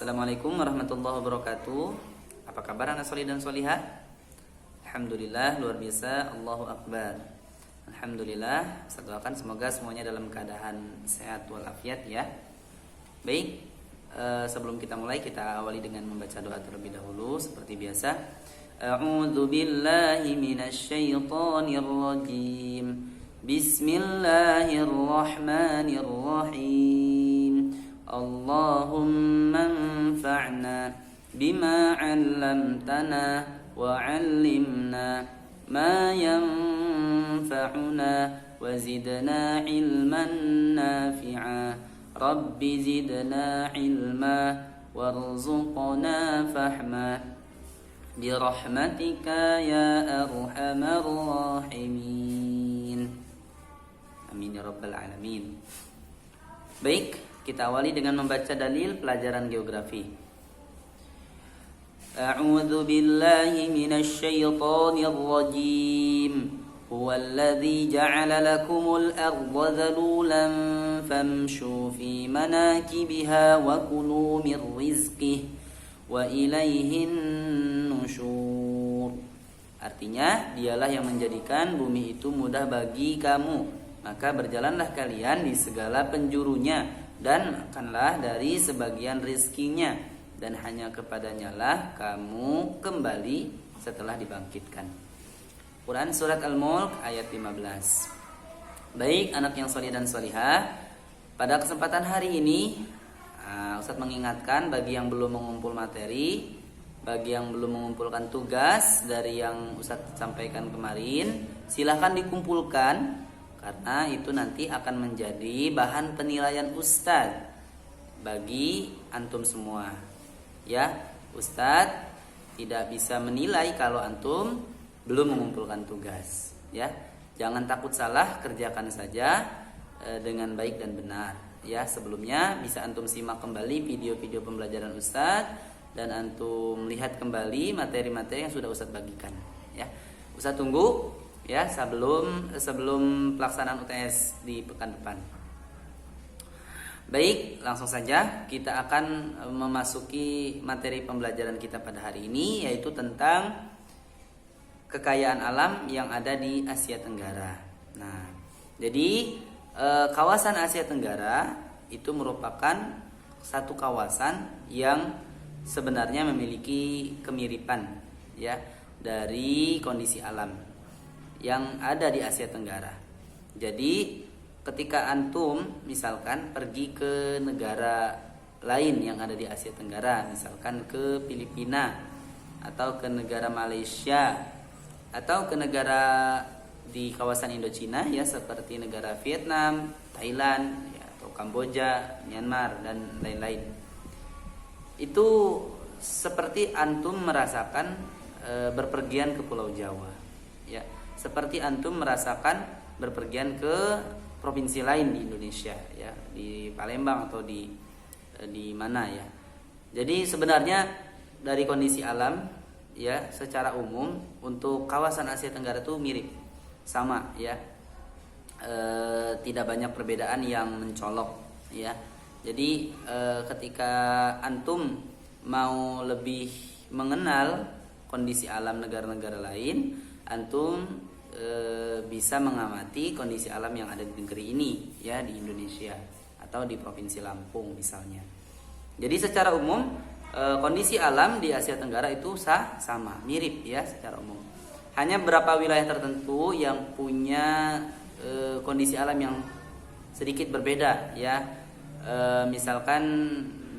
Assalamualaikum warahmatullahi wabarakatuh. Apa kabar anak solih dan solihah? Alhamdulillah, luar biasa. Allahu Akbar. Alhamdulillah. Saya doakan semoga semuanya dalam keadaan sehat walafiat ya. Baik, sebelum kita mulai, kita awali dengan membaca doa terlebih dahulu seperti biasa. A'udzu billahi minasyaitonir rajim. Bismillahirrahmanirrahim. Allahumma anfa'na bima 'allamtana wa 'allimna ma yanfa'una wa zidna 'ilman nafi'a. Rabbi zidna 'ilma warzuqna fahma birahmatika ya arhamar rahimin. Amin ya rabbal alamin. Baik, kita awali dengan membaca dalil pelajaran geografi. A'udzu billahi minasy syaithanir rajim. Huwallazi ja'ala lakumul arda dhalulan famshu fi manakibiha wa kulu mir rizqihi wa ilaihin nusyur. Artinya, dialah yang menjadikan bumi itu mudah bagi kamu, maka berjalanlah kalian di segala penjurunya dan makanlah dari sebagian rizkinya, dan hanya kepadanya lah kamu kembali setelah dibangkitkan. Quran Surat Al-Mulk ayat 15. Baik anak yang solih dan solihah, pada kesempatan hari ini Ustadz mengingatkan bagi yang belum mengumpul materi, bagi yang belum mengumpulkan tugas dari yang Ustadz sampaikan kemarin, silahkan dikumpulkan, karena itu nanti akan menjadi bahan penilaian Ustadz bagi antum semua. Ya, Ustadz tidak bisa menilai kalau antum belum mengumpulkan tugas. Ya, jangan takut salah, kerjakan saja dengan baik dan benar. Ya, sebelumnya bisa antum simak kembali video-video pembelajaran Ustadz dan antum lihat kembali materi-materi yang sudah Ustadz bagikan. Ya, Ustadz tunggu ya sebelum pelaksanaan UTS di pekan depan. Baik, langsung saja kita akan memasuki materi pembelajaran kita pada hari ini, yaitu tentang kekayaan alam yang ada di Asia Tenggara. Nah, jadi kawasan Asia Tenggara itu merupakan satu kawasan yang sebenarnya memiliki kemiripan ya dari kondisi alam yang ada di Asia Tenggara. Jadi ketika antum misalkan pergi ke negara lain yang ada di Asia Tenggara, misalkan ke Filipina atau ke negara Malaysia atau ke negara di kawasan Indochina ya, seperti negara Vietnam, Thailand ya, atau Kamboja, Myanmar dan lain-lain. Itu seperti antum merasakan berpergian ke Pulau Jawa. Ya, seperti antum merasakan berpergian ke provinsi lain di Indonesia ya, di Palembang atau di mana ya. Jadi sebenarnya dari kondisi alam ya secara umum untuk kawasan Asia Tenggara itu mirip, sama ya. Tidak banyak perbedaan yang mencolok ya. Jadi ketika antum mau lebih mengenal kondisi alam negara-negara lain, antum bisa mengamati kondisi alam yang ada di negeri ini ya, di Indonesia atau di Provinsi Lampung misalnya. Jadi secara umum kondisi alam di Asia Tenggara itu sama, mirip ya secara umum. Hanya beberapa wilayah tertentu yang punya kondisi alam yang sedikit berbeda ya. Misalkan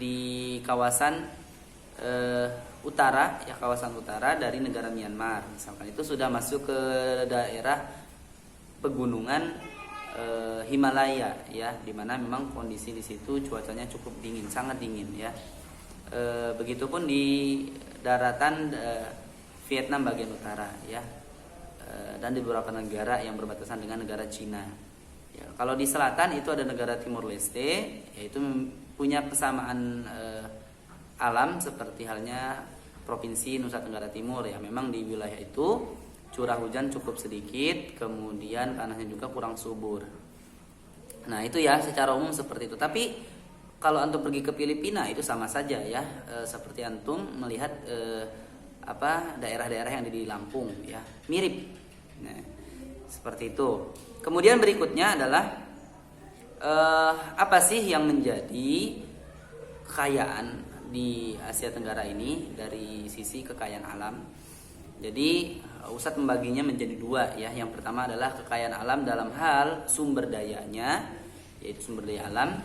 di kawasan utara ya, kawasan utara dari negara Myanmar misalkan, itu sudah masuk ke daerah pegunungan Himalaya ya, dimana memang kondisi di situ cuacanya cukup dingin, sangat dingin ya. Begitupun di daratan Vietnam bagian utara ya, dan di beberapa negara yang berbatasan dengan negara Cina ya. Kalau di selatan itu ada negara Timur Leste, yaitu punya kesamaan alam seperti halnya Provinsi Nusa Tenggara Timur ya. Memang di wilayah itu curah hujan cukup sedikit, kemudian tanahnya juga kurang subur. Nah itu ya secara umum seperti itu. Tapi kalau antum pergi ke Filipina itu sama saja ya, seperti antum melihat daerah-daerah yang ada di Lampung ya, mirip. Nah, seperti itu. Kemudian berikutnya adalah apa sih yang menjadi kekayaan di Asia Tenggara ini dari sisi kekayaan alam. Jadi Ustadz membaginya menjadi dua ya. Yang pertama adalah kekayaan alam dalam hal sumber dayanya, yaitu sumber daya alam.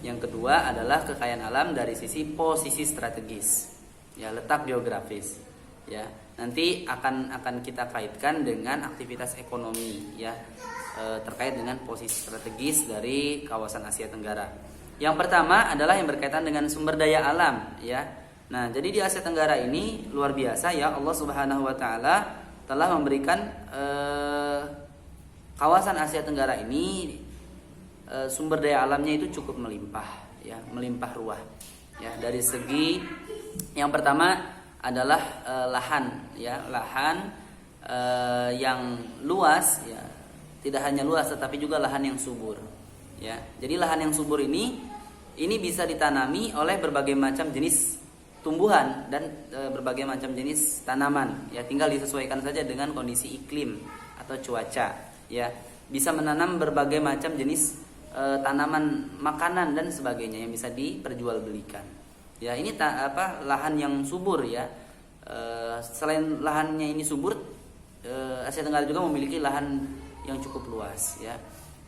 Yang kedua adalah kekayaan alam dari sisi posisi strategis, ya, letak geografis, ya. Nanti akan kita kaitkan dengan aktivitas ekonomi, ya, terkait dengan posisi strategis dari kawasan Asia Tenggara. Yang pertama adalah yang berkaitan dengan sumber daya alam, ya. Nah, jadi di Asia Tenggara ini luar biasa ya, Allah Subhanahu wa taala telah memberikan kawasan Asia Tenggara ini sumber daya alamnya itu cukup melimpah ya, melimpah ruah ya. Dari segi yang pertama adalah lahan ya, lahan yang luas ya, tidak hanya luas tetapi juga lahan yang subur ya. Jadi lahan yang subur ini bisa ditanami oleh berbagai macam jenis tumbuhan dan berbagai macam jenis tanaman ya, tinggal disesuaikan saja dengan kondisi iklim atau cuaca ya. Bisa menanam berbagai macam jenis tanaman makanan dan sebagainya yang bisa diperjualbelikan. Ya, ini lahan yang subur ya. Selain lahannya ini subur, Asia Tenggara juga memiliki lahan yang cukup luas ya.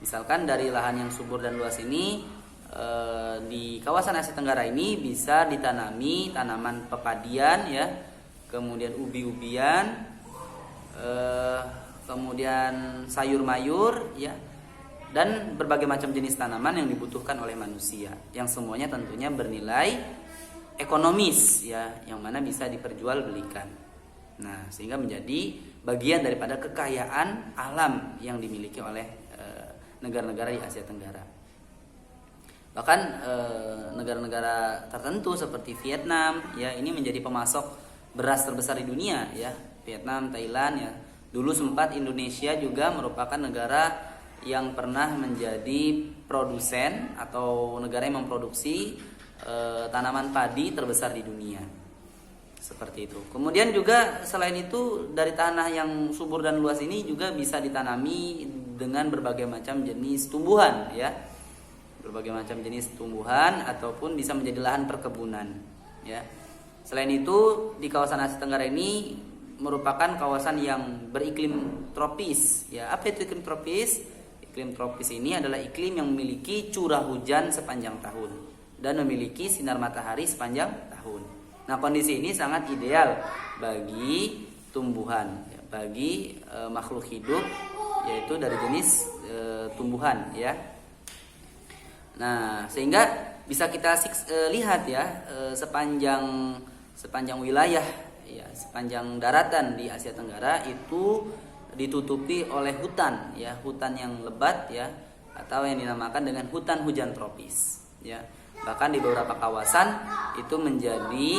Misalkan dari lahan yang subur dan luas ini di kawasan Asia Tenggara ini bisa ditanami tanaman pepadian ya, kemudian ubi-ubian, kemudian sayur mayur ya, dan berbagai macam jenis tanaman yang dibutuhkan oleh manusia, yang semuanya tentunya bernilai ekonomis ya, yang mana bisa diperjualbelikan. Nah, sehingga menjadi bagian daripada kekayaan alam yang dimiliki oleh negara-negara di Asia Tenggara. Bahkan negara-negara tertentu seperti Vietnam ya, ini menjadi pemasok beras terbesar di dunia ya. Vietnam, Thailand ya. Dulu sempat Indonesia juga merupakan negara yang pernah menjadi produsen atau negara yang memproduksi tanaman padi terbesar di dunia. Seperti itu. Kemudian juga selain itu dari tanah yang subur dan luas ini juga bisa ditanami dengan berbagai macam jenis tumbuhan ya. Berbagai macam jenis tumbuhan ataupun bisa menjadi lahan perkebunan ya. Selain itu di kawasan Asia Tenggara ini merupakan kawasan yang beriklim tropis ya. Apa itu iklim tropis? Iklim tropis ini adalah iklim yang memiliki curah hujan sepanjang tahun dan memiliki sinar matahari sepanjang tahun. Nah, kondisi ini sangat ideal bagi tumbuhan ya, bagi makhluk hidup, yaitu dari jenis tumbuhan ya. Nah, sehingga bisa kita lihat ya, sepanjang wilayah ya, sepanjang daratan di Asia Tenggara itu ditutupi oleh hutan ya, hutan yang lebat ya, atau yang dinamakan dengan hutan hujan tropis ya. Bahkan di beberapa kawasan itu menjadi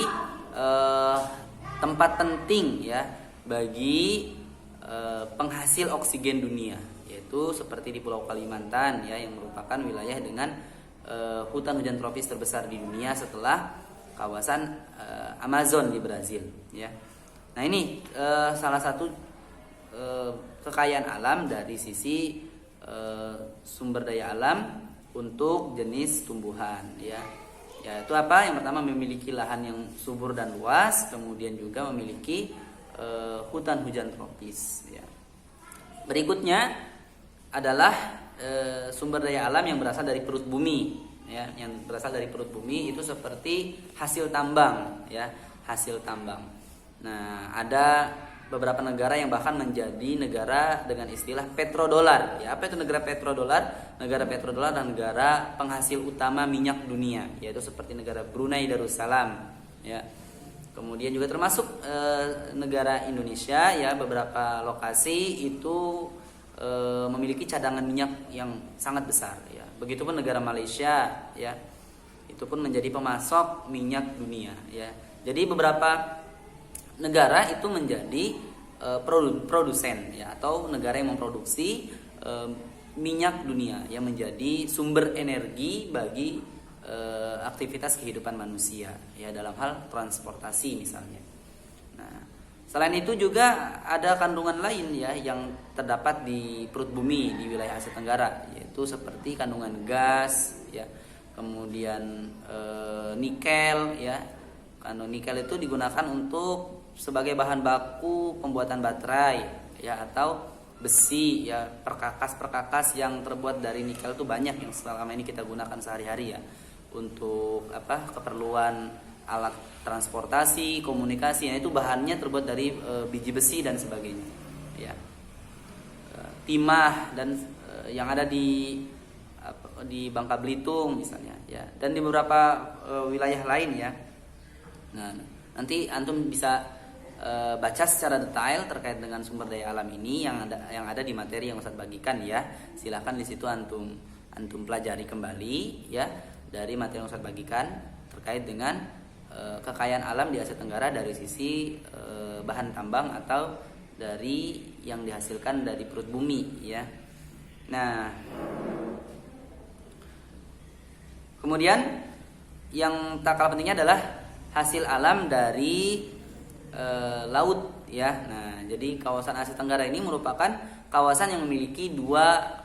tempat penting ya bagi penghasil oksigen dunia, yaitu seperti di Pulau Kalimantan ya, yang merupakan wilayah dengan hutan hujan tropis terbesar di dunia setelah kawasan Amazon di Brazil ya. Nah, ini salah satu kekayaan alam dari sisi sumber daya alam untuk jenis tumbuhan ya. Yaitu apa? Yang pertama memiliki lahan yang subur dan luas, kemudian juga memiliki hutan hujan tropis ya. Berikutnya adalah sumber daya alam yang berasal dari perut bumi ya, yang berasal dari perut bumi itu seperti hasil tambang ya, hasil tambang. Nah, ada beberapa negara yang bahkan menjadi negara dengan istilah petrodolar ya. Apa itu negara petrodolar? Negara petrodolar dan negara penghasil utama minyak dunia, yaitu seperti negara Brunei Darussalam ya. Kemudian juga termasuk negara Indonesia ya, beberapa lokasi itu memiliki cadangan minyak yang sangat besar ya. Begitupun negara Malaysia ya, itu pun menjadi pemasok minyak dunia ya. Jadi beberapa negara itu menjadi produsen ya, atau negara yang memproduksi minyak dunia yang menjadi sumber energi bagi aktivitas kehidupan manusia ya dalam hal transportasi misalnya. Nah, selain itu juga ada kandungan lain ya yang terdapat di perut bumi di wilayah Asia Tenggara, yaitu seperti kandungan gas ya, kemudian nikel ya. Kandungan nikel itu digunakan untuk sebagai bahan baku pembuatan baterai ya, atau besi ya, perkakas yang terbuat dari nikel itu banyak yang selama ini kita gunakan sehari-hari ya untuk keperluan alat transportasi, komunikasi. Nah, itu bahannya terbuat dari biji besi dan sebagainya ya. Timah dan yang ada di Bangka Belitung misalnya ya, dan di beberapa wilayah lain ya. Nah, nanti antum bisa baca secara detail terkait dengan sumber daya alam ini yang ada di materi yang Ustaz bagikan ya. Silahkan di situ antum pelajari kembali ya dari materi yang Ustaz bagikan terkait dengan kekayaan alam di Asia Tenggara dari sisi bahan tambang atau dari yang dihasilkan dari perut bumi ya. Nah, kemudian yang tak kalah pentingnya adalah hasil alam dari laut ya. Nah, jadi kawasan Asia Tenggara ini merupakan kawasan yang memiliki dua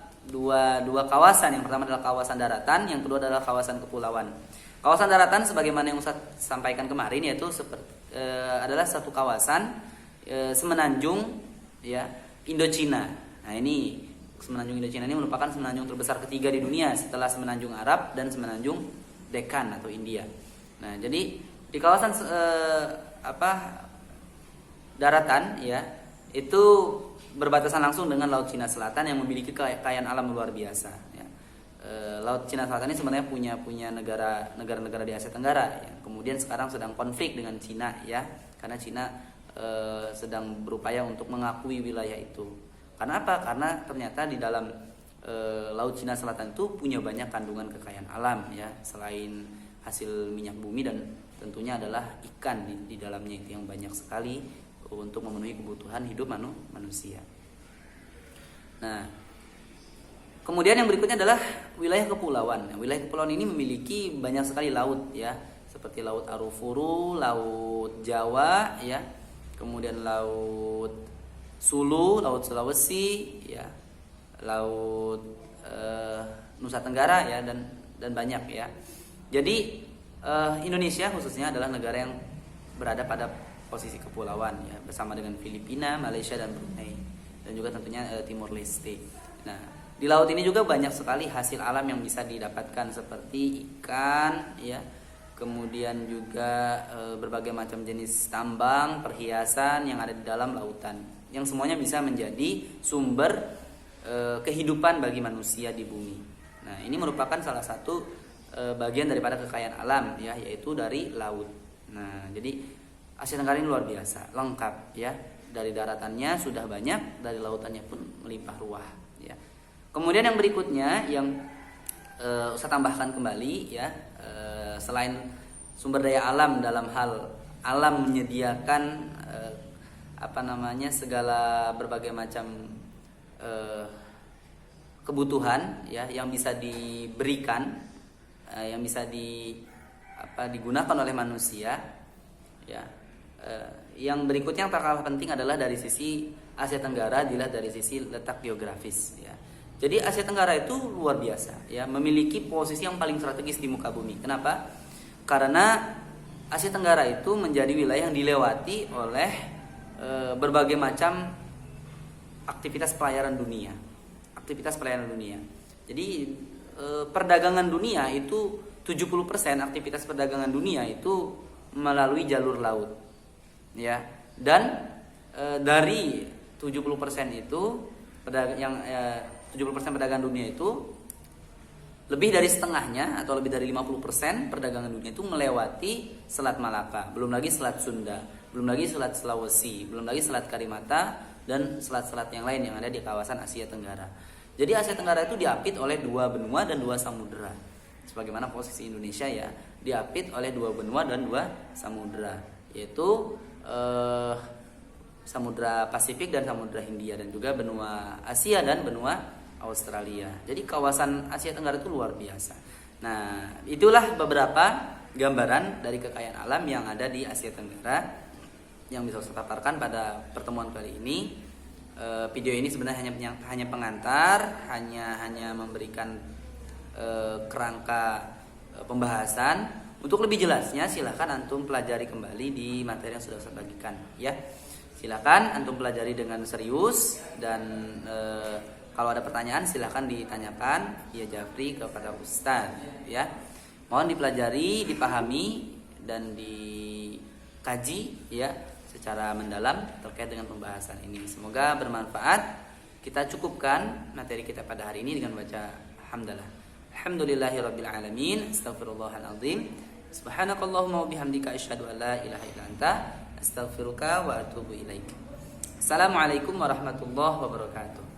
kawasan. Yang pertama adalah kawasan daratan, yang kedua adalah kawasan kepulauan. Kawasan daratan sebagaimana yang Ustaz sampaikan kemarin yaitu adalah satu kawasan semenanjung ya Indochina. Nah, ini semenanjung Indochina ini merupakan semenanjung terbesar ketiga di dunia setelah semenanjung Arab dan semenanjung Deccan atau India. Nah, jadi di kawasan daratan ya itu berbatasan langsung dengan Laut Cina Selatan yang memiliki kekayaan alam luar biasa ya. Laut Cina Selatan ini sebenarnya punya negara-negara di Asia Tenggara yang kemudian sekarang sedang konflik dengan Cina ya, karena Cina sedang berupaya untuk mengakui wilayah itu. Karena apa? Karena ternyata di dalam Laut Cina Selatan itu punya banyak kandungan kekayaan alam ya, selain hasil minyak bumi dan tentunya adalah ikan di dalamnya itu yang banyak sekali untuk memenuhi kebutuhan hidup manusia. Nah, kemudian yang berikutnya adalah wilayah kepulauan. Nah, wilayah kepulauan ini memiliki banyak sekali laut ya, seperti Laut Arafuru, Laut Jawa ya, kemudian Laut Sulu, Laut Sulawesi ya, Laut Nusa Tenggara ya, dan banyak ya. Jadi Indonesia khususnya adalah negara yang berada pada posisi kepulauan ya, bersama dengan Filipina, Malaysia dan Brunei, dan juga tentunya Timor Leste. Nah, di laut ini juga banyak sekali hasil alam yang bisa didapatkan seperti ikan ya, kemudian juga berbagai macam jenis tambang, perhiasan yang ada di dalam lautan, yang semuanya bisa menjadi sumber kehidupan bagi manusia di bumi. Nah, ini merupakan salah satu bagian daripada kekayaan alam ya, yaitu dari laut. Nah, jadi Asia Tenggara ini luar biasa, lengkap ya. Dari daratannya sudah banyak, dari lautannya pun melimpah ruah ya. Kemudian yang berikutnya yang saya tambahkan kembali ya, selain sumber daya alam dalam hal alam menyediakan segala berbagai macam kebutuhan ya yang bisa diberikan, yang bisa digunakan oleh manusia ya. Yang berikutnya yang tak kalah penting adalah dari sisi Asia Tenggara, dilihat dari sisi letak geografis ya. Jadi Asia Tenggara itu luar biasa ya, memiliki posisi yang paling strategis di muka bumi. Kenapa? Karena Asia Tenggara itu menjadi wilayah yang dilewati oleh berbagai macam aktivitas pelayaran dunia. Jadi perdagangan dunia itu 70% aktivitas perdagangan dunia itu melalui jalur laut ya, dan dari 70% itu 70% perdagangan dunia itu lebih dari setengahnya atau lebih dari 50% perdagangan dunia itu melewati Selat Malaka, belum lagi Selat Sunda, belum lagi Selat Sulawesi, belum lagi Selat Karimata dan selat-selat yang lain yang ada di kawasan Asia Tenggara. Jadi Asia Tenggara itu diapit oleh 2 benua dan 2 samudera. Sebagaimana posisi Indonesia ya, diapit oleh 2 benua dan 2 samudera, yaitu Samudra Pasifik dan Samudra Hindia, dan juga benua Asia dan benua Australia. Jadi kawasan Asia Tenggara itu luar biasa. Nah, itulah beberapa gambaran dari kekayaan alam yang ada di Asia Tenggara yang bisa saya paparkan pada pertemuan kali ini. Video ini sebenarnya hanya pengantar, hanya memberikan kerangka pembahasan. Untuk lebih jelasnya silahkan antum pelajari kembali di materi yang sudah saya bagikan, ya. Silahkan antum pelajari dengan serius dan kalau ada pertanyaan silahkan ditanyakan ya Jafri kepada Ustaz, ya. Mohon dipelajari, dipahami dan dikaji ya secara mendalam terkait dengan pembahasan ini. Semoga bermanfaat. Kita cukupkan materi kita pada hari ini dengan baca hamdalah. Alhamdulillahirabbil alamin. Astaghfirullahalazim. Subhanakallahumma wa bihamdika asyhadu an la ilaha illa anta astaghfiruka wa atubu ilaik. Assalamualaikum warahmatullahi wabarakatuh.